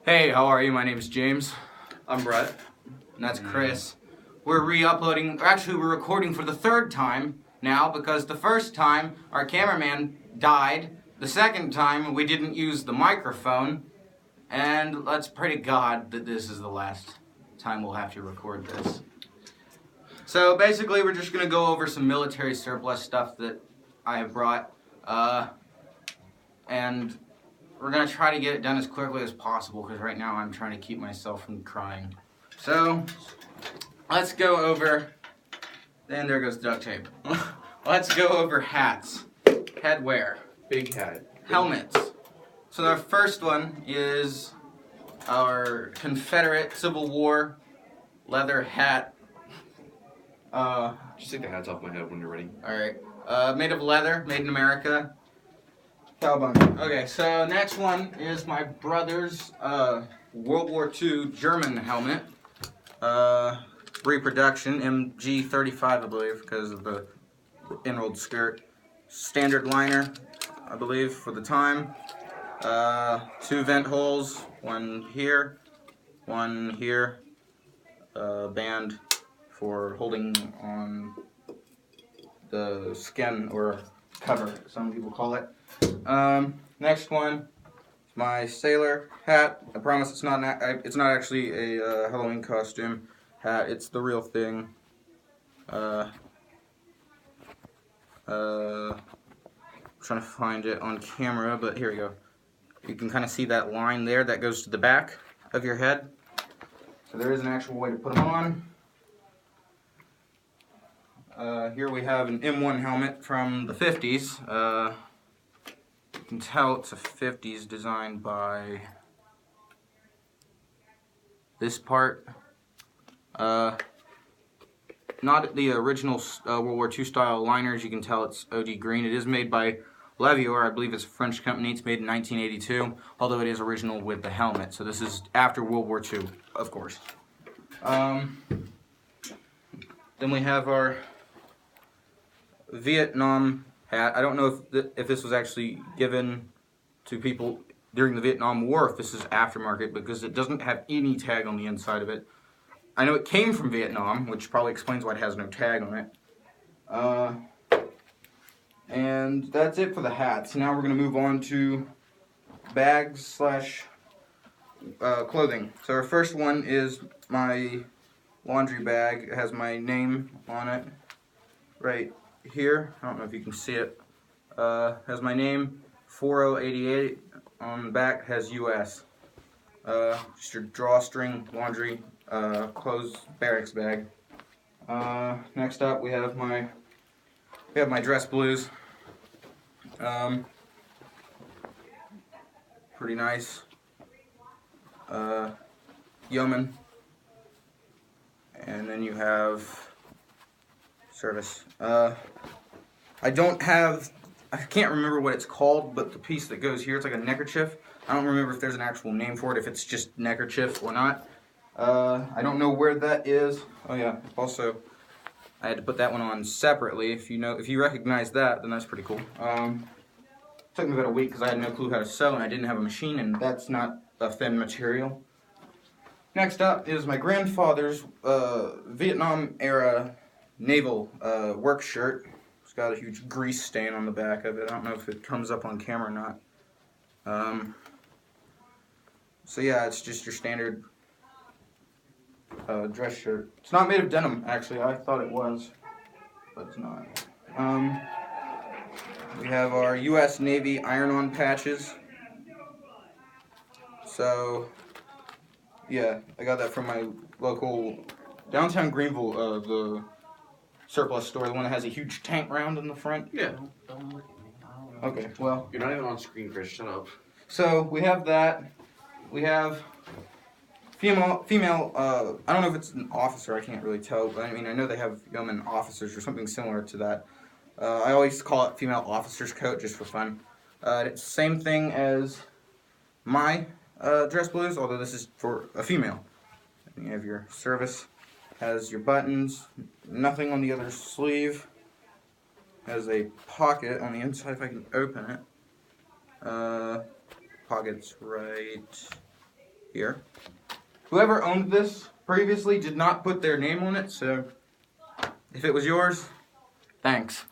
Hey, how are you? My name is James. I'm Brett. And that's Chris. We're re-uploading, actually we're recording for the third time now because the first time our cameraman died. The second time we didn't use the microphone. And let's pray to God that this is the last time we'll have to record this. So basically we're just going to go over some military surplus stuff that I have brought. And we're going to try to get it done as quickly as possible because right now I'm trying to keep myself from crying. So, let's go over, and there goes the duct tape. Let's go over hats, headwear, Big hat. helmets. So our first one is our Confederate Civil War leather hat. Just take the hats off my head when you're ready. Alright, made of leather, made in America. Cowbund. Okay, so next one is my brother's World War II German helmet. Reproduction, MG35 I believe, because of the enrolled skirt. Standard liner, I believe, for the time. 2 vent holes, one here, band for holding on the skin or cover, some people call it. Next one, my sailor hat. I promise it's not actually a Halloween costume hat. It's the real thing. Trying to find it on camera, but here we go. You can kind of see that line there that goes to the back of your head. So there is an actual way to put them on. Here we have an M1 helmet from the 50s. You can tell it's a 50s designed by this part. Not the original World War II style liners. You can tell it's OD green. It is made by Levior. I believe it's a French company. It's made in 1982, although it is original with the helmet. So this is after World War II, of course. Then we have our Vietnam hat. I don't know if this was actually given to people during the Vietnam War, if this is aftermarket, because it doesn't have any tag on the inside of it. I know it came from Vietnam, which probably explains why it has no tag on it. And that's it for the hats. Now we're going to move on to bags slash clothing. So our first one is my laundry bag. It has my name on it right here. I don't know if you can see it. Has my name, 4088. On the back has US. Just your drawstring laundry clothes barracks bag. Next up we have my dress blues. Pretty nice. Yeoman. And then you have service. I can't remember what it's called, but the piece that goes here, it's like a neckerchief. I don't remember if there's an actual name for it, if it's just neckerchief or not. I don't know where that is. Oh yeah, also, I had to put that one on separately. If you recognize that, then that's pretty cool. Took me about a week because I had no clue how to sew and I didn't have a machine, and that's not a thin material. Next up is my grandfather's Vietnam era naval work shirt. It's got a huge grease stain on the back of it. I don't know if it comes up on camera or not. So yeah, it's just your standard dress shirt. It's not made of denim, actually. I thought it was, but it's not. We have our U.S. Navy iron-on patches. So, yeah, I got that from my local downtown Greenville, the surplus store, the one that has a huge tank round in the front. Yeah. Don't look at me. Okay, well. You're not even on screen, Chris. Shut up. So, we have that. We have female, I don't know if it's an officer, I can't really tell, but I mean, I know they have yeoman officers or something similar to that. I always call it female officer's coat just for fun. It's the same thing as my dress blues, although this is for a female. You have your service, has your buttons, nothing on the other sleeve, has a pocket on the inside if I can open it. Pocket's right here. Whoever owned this previously did not put their name on it, so if it was yours, thanks.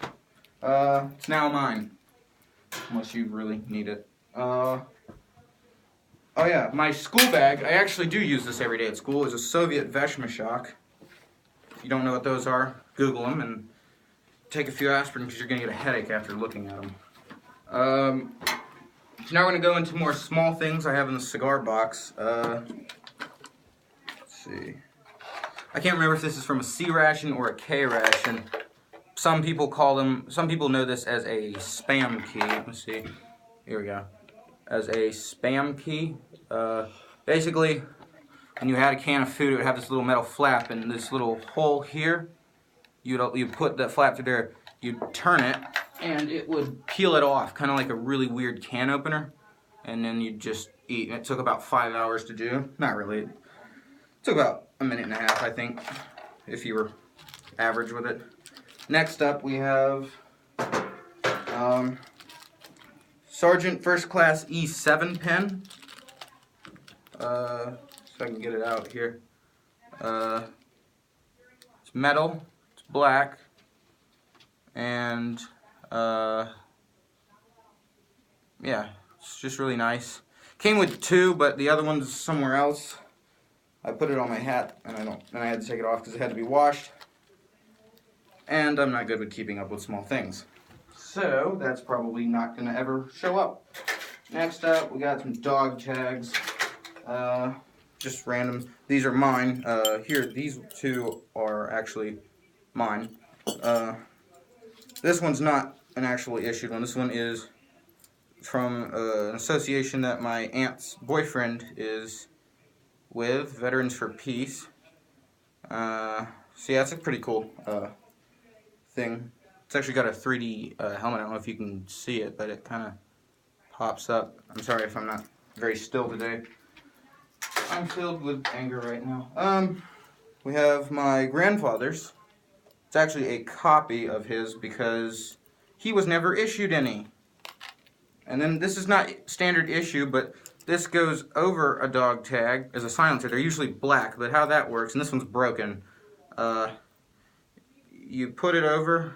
It's now mine, unless you really need it. Oh yeah, my school bag, I actually do use this every day at school, is a Soviet Veshmashok. If you don't know what those are, Google them and take a few aspirin because you're going to get a headache after looking at them. So now we're going to go into more small things I have in the cigar box. Let's see. I can't remember if this is from a C ration or a K ration. Some people know this as a spam key. Let's see. Here we go. As a spam key. Basically, when you had a can of food, it would have this little metal flap and this little hole here. You'd put that flap through there, you'd turn it, and it would peel it off, kind of like a really weird can opener. And then you'd just eat. And it took about 5 hours to do. Not really. It took about a minute and a half, I think, if you were average with it. Next up, we have Sergeant First Class E7 pen. So I can get it out here. It's metal. Black, and yeah, it's just really nice. Came with two, but the other one's somewhere else. I put it on my hat, and I had to take it off because it had to be washed. And I'm not good with keeping up with small things, so that's probably not gonna ever show up. Next up, we got some dog tags. Just random. These are mine. Here, these two are actually mine. This one's not an actually issued one. This one is from an association that my aunt's boyfriend is with, Veterans for Peace. So yeah, it's a pretty cool thing. It's actually got a 3D helmet. I don't know if you can see it, but it kind of pops up. I'm sorry if I'm not very still today. I'm filled with anger right now. We have my grandfather's. It's actually a copy of his because he was never issued any. And then this is not standard issue, but this goes over a dog tag as a silencer. They're usually black, but how that works, and this one's broken. You put it over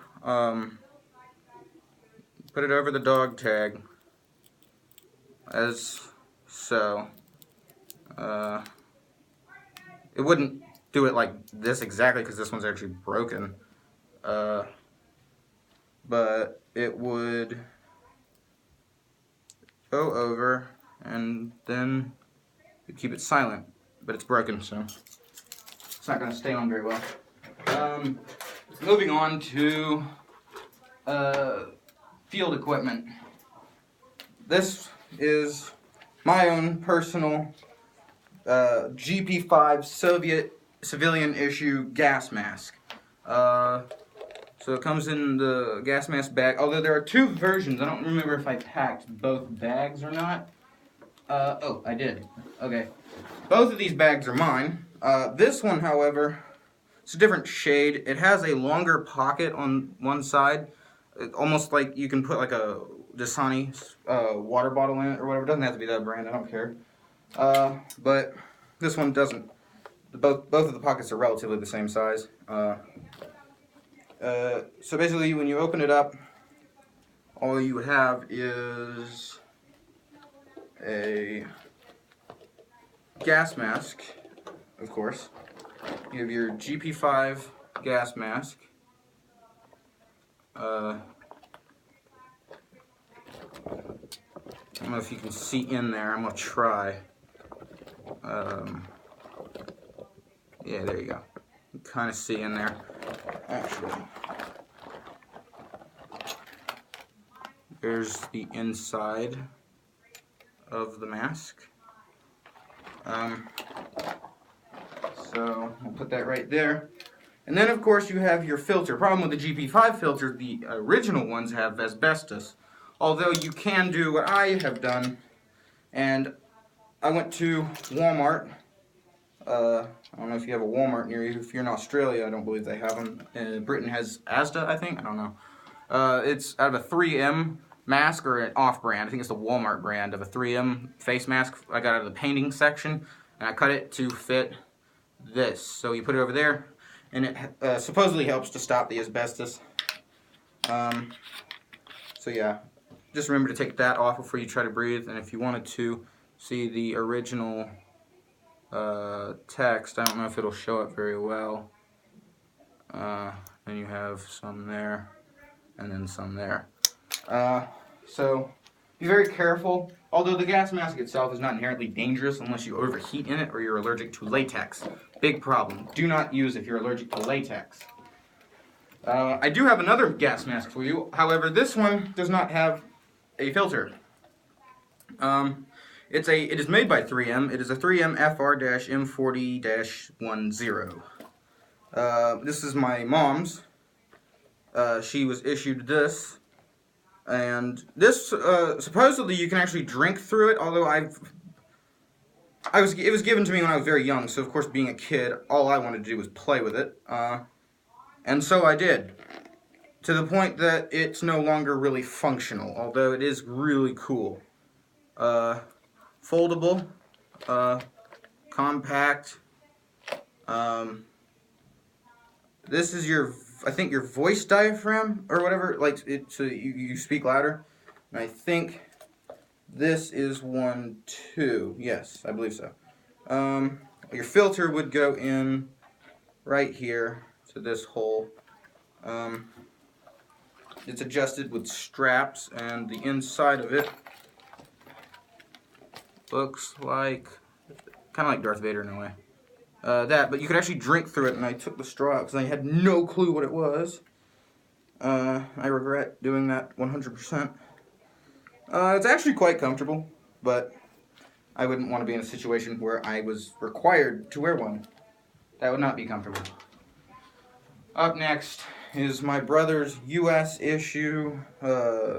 the dog tag as so. It wouldn't do it like this exactly because this one's actually broken. But it would go over and then you keep it silent, but it's broken, so it's not going to stay on very well. Moving on to field equipment. This is my own personal GP5 Soviet civilian issue gas mask. So it comes in the gas mask bag, although there are two versions. I don't remember if I packed both bags or not. Oh, I did. Okay. Both of these bags are mine. This one, however, it's a different shade. It has a longer pocket on one side, almost like you can put like a Dasani water bottle in it or whatever. It doesn't have to be that brand, I don't care. But this one doesn't. Both of the pockets are relatively the same size. So basically, when you open it up, all you have is a gas mask, of course. You have your GP5 gas mask. I don't know if you can see in there. I'm going to try. Yeah, there you go. You can kind of see in there. Actually, there's the inside of the mask. So we'll put that right there. And then, of course, you have your filter. Problem with the GP5 filter, the original ones have asbestos. Although you can do what I have done, and I went to Walmart. I don't know if you have a Walmart near you. If you're in Australia, I don't believe they have them. Britain has Asda, I think. I don't know. It's out of a 3M mask or an off-brand. I think it's the Walmart brand of a 3M face mask. I got out of the painting section, and I cut it to fit this. So you put it over there, and it supposedly helps to stop the asbestos. So yeah, just remember to take that off before you try to breathe. And if you wanted to see the original text, I don't know if it'll show up very well. Then you have some there, and then some there. So be very careful. Although the gas mask itself is not inherently dangerous unless you overheat in it or you're allergic to latex. Big problem. Do not use if you're allergic to latex. I do have another gas mask for you. However, this one does not have a filter. It is made by 3M. It is a 3M FR-M40-10. This is my mom's. She was issued this. And this, supposedly you can actually drink through it, although it was given to me when I was very young, so of course being a kid, all I wanted to do was play with it. And so I did. To the point that it's no longer really functional, although it is really cool. Foldable, compact. This is I think your voice diaphragm or whatever, like so you speak louder. And I think this is one too. Yes, I believe so. Your filter would go in right here to this hole. It's adjusted with straps, and the inside of it looks like kind of like Darth Vader in a way. But you could actually drink through it, and I took the straw out because I had no clue what it was. I regret doing that 100%. It's actually quite comfortable, but I wouldn't want to be in a situation where I was required to wear one. That would not be comfortable. Up next is my brother's U.S. issue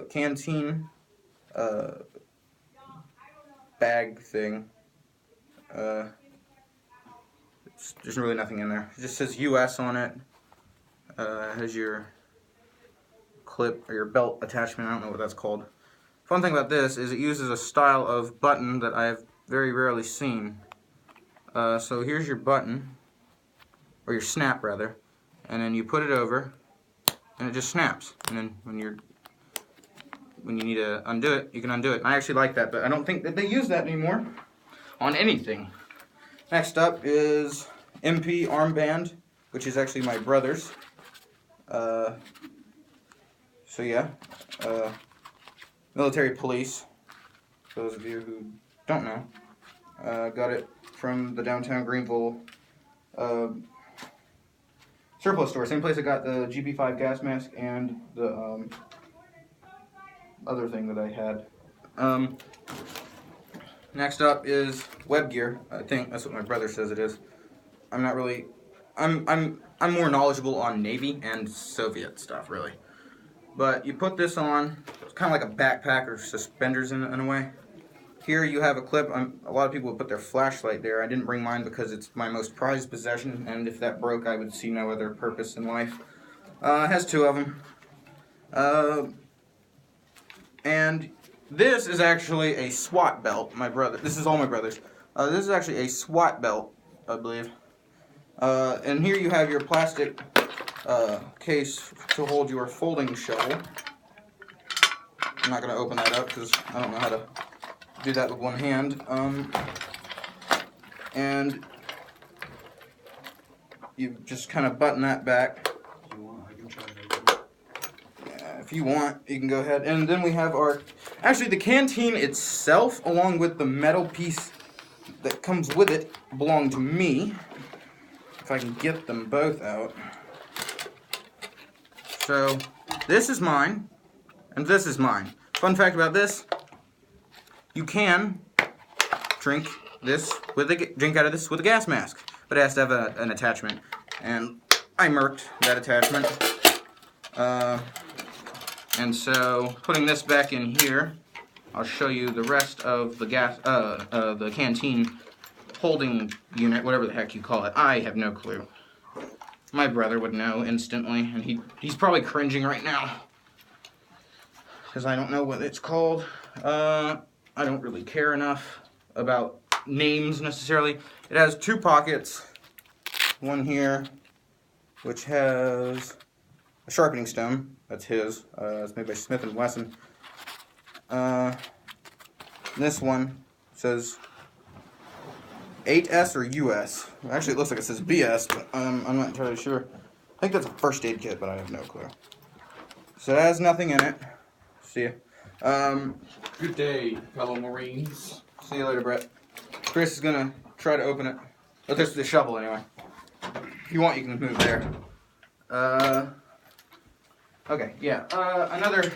canteen bag thing. There's really nothing in there. It just says U.S. on it. Has your clip or your belt attachment. I don't know what that's called. Fun thing about this is it uses a style of button that I've very rarely seen. So here's your button, or your snap rather, and then you put it over, and it just snaps. And then when you need to undo it, you can undo it. And I actually like that, but I don't think that they use that anymore on anything. Next up is MP armband, which is actually my brother's. So yeah, military police. For those of you who don't know, got it from the downtown Greenville surplus store. Same place I got the GP5 gas mask and the other thing that I had. Next up is web gear. I think that's what my brother says it is. I'm not really. I'm more knowledgeable on Navy and Soviet stuff, really. But you put this on. It's kind of like a backpack or suspenders in a way. Here you have a clip. A lot of people would put their flashlight there. I didn't bring mine because it's my most prized possession, and if that broke, I would see no other purpose in life. It has two of them. And this is actually a SWAT belt. This is all my brother's. This is actually a SWAT belt, I believe. And here you have your plastic case to hold your folding shovel. I'm not going to open that up because I don't know how to do that with one hand. And you just kind of button that back. If you want, you can go ahead. And then we have actually the canteen itself, along with the metal piece that comes with it, belong to me. If I can get them both out. So, this is mine, and this is mine. Fun fact about this, you can drink out of this with a gas mask, but it has to have an attachment. And I marked that attachment. And so, putting this back in here, I'll show you the rest of the the canteen holding unit, whatever the heck you call it. I have no clue. My brother would know instantly, and he's probably cringing right now. because I don't know what it's called. I don't really care enough about names necessarily. It has 2 pockets. One here, which has a sharpening stone. That's his. It's made by Smith & Wesson. This one says 8S or US. Actually, it looks like it says BS, but I'm not entirely sure. I think that's a first aid kit, but I have no clue. So it has nothing in it. See ya. Good day, fellow Marines. See you later, Brett. Chris is gonna try to open it. Oh, there's the shovel anyway. If you want, you can move there. Okay, yeah. Another.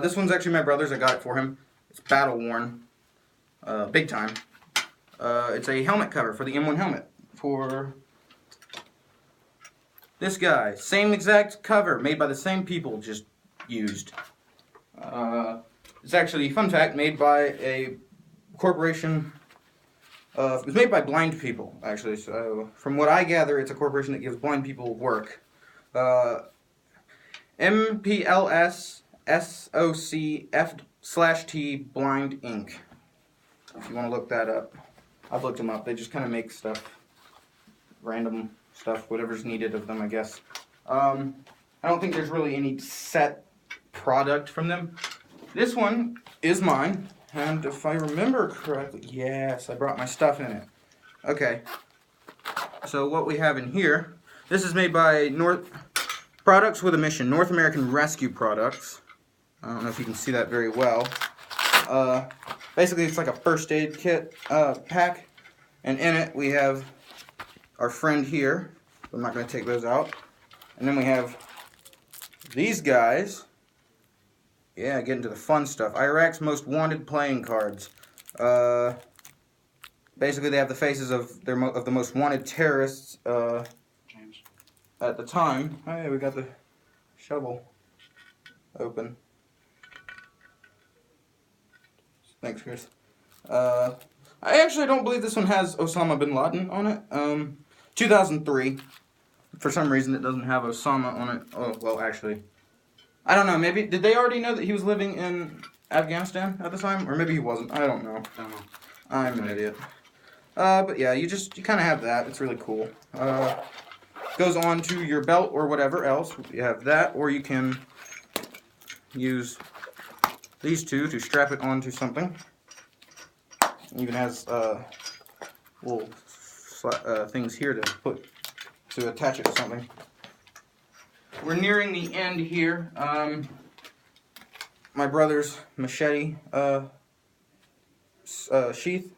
This one's actually my brother's. I got it for him. It's battle worn. Big time. It's a helmet cover for the M1 helmet. For this guy. Same exact cover, made by the same people, just used. It's actually, fun fact, made by a corporation. It was made by blind people, actually. So, from what I gather, it's a corporation that gives blind people work. MPLS SOC F/T Blind Inc. If you want to look that up. I've looked them up. They just kind of make stuff. Random stuff. Whatever's needed of them, I guess. I don't think there's really any set product from them. This one is mine. And if I remember correctly, yes, I brought my stuff in it. Okay. So what we have in here, this is made by Products with a Mission, North American Rescue Products. I don't know if you can see that very well. Basically, it's like a first aid kit pack. And in it, we have our friend here. I'm not going to take those out. And then we have these guys. Yeah, getting to the fun stuff. Iraq's Most Wanted playing cards. Basically, they have the faces of the most wanted terrorists at the time. Oh yeah, we got the shovel open. Thanks, Chris. I actually don't believe this one has Osama bin Laden on it. 2003. For some reason, it doesn't have Osama on it. Oh, well, actually. I don't know, maybe, did they already know that he was living in Afghanistan at the time? Or maybe he wasn't, I don't know. I don't know. I'm an idiot. But yeah, you kind of have that, it's really cool. Goes on to your belt or whatever else, you have that, or you can use these two to strap it onto something. It even has, little things here to attach it to something. We're nearing the end here. My brother's machete sheath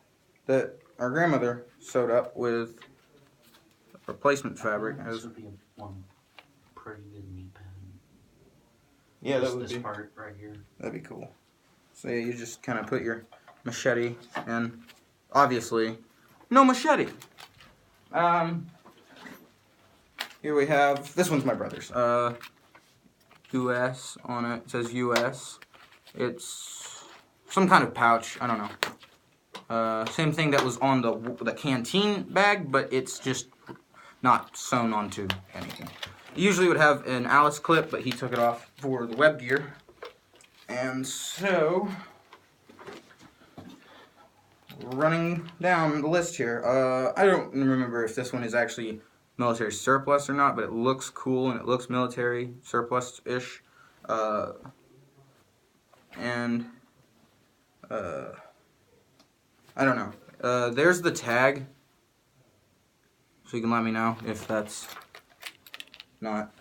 that our grandmother sewed up with replacement fabric. This would be one pretty good knee pad. Yeah, that Just would this be. part right here. That'd be cool. So yeah, you just kind of put your machete in. Obviously, no machete. Here we have, this one's my brother's. US on it. It says US. It's some kind of pouch. I don't know. Same thing that was on the canteen bag, but it's just not sewn onto anything. It usually would have an Alice clip, but he took it off for the web gear. And so, running down the list here. I don't remember if this one is actually military surplus or not, but it looks cool and it looks military surplus-ish. I don't know. There's the tag, so you can let me know if that's not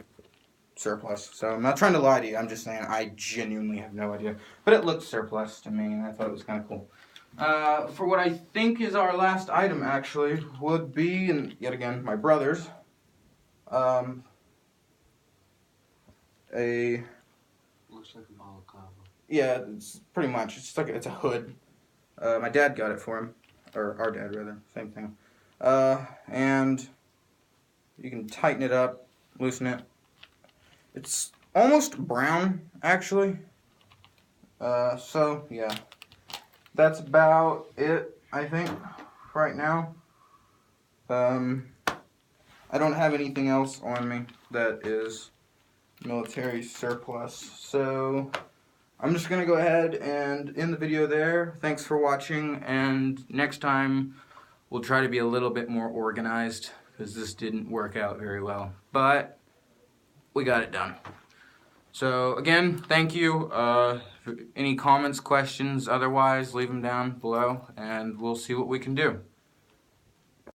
surplus. So I'm not trying to lie to you, I'm just saying I genuinely have no idea. But it looks surplus to me, and I thought it was kind of cool. For what I think is our last item, actually, would be, and yet again, my brother's. Looks like a balaclava. Yeah, it's pretty much. It's like it's a hood. My dad got it for him, or our dad rather. Same thing. And you can tighten it up, loosen it. It's almost brown, actually. So yeah, that's about it. I think right now. I don't have anything else on me that is military surplus, so I'm just going to go ahead and end the video there. Thanks for watching, and next time we'll try to be a little bit more organized because this didn't work out very well. But we got it done. So again, thank you. For any comments, questions, otherwise, leave them down below and we'll see what we can do.